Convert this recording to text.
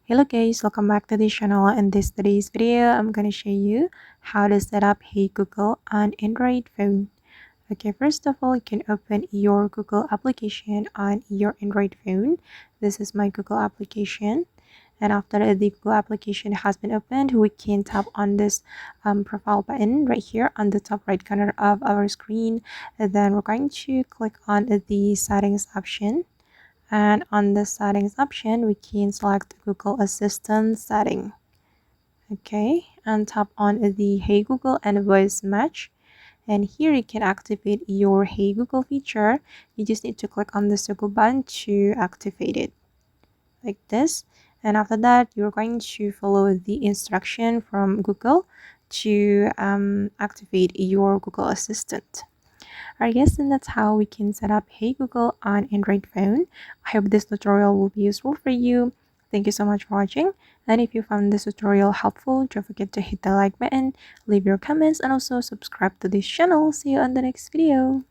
Hello guys, welcome back to the channel. In today's video, I'm gonna show you how to set up Hey Google on Android phone. Okay, first of all, you can open your Google application on your Android phone. This is my Google application. And after the Google application has been opened, we can tap on this profile button right here on the top right corner of our screen. And then we're going to click on the settings option, and on the settings option we can select Google Assistant setting. Okay, and tap on the Hey Google and voice match, and here you can activate your Hey Google feature. You just need to click on the circle button to activate it like this, and after that you're going to follow the instruction from Google to activate your Google Assistant. Alright guys, and that's how we can set up Hey Google on Android phone. I hope this tutorial will be useful for you. Thank you so much for watching, and if you found this tutorial helpful, don't forget to hit the like button, leave your comments, and also subscribe to this channel. See you on the next video.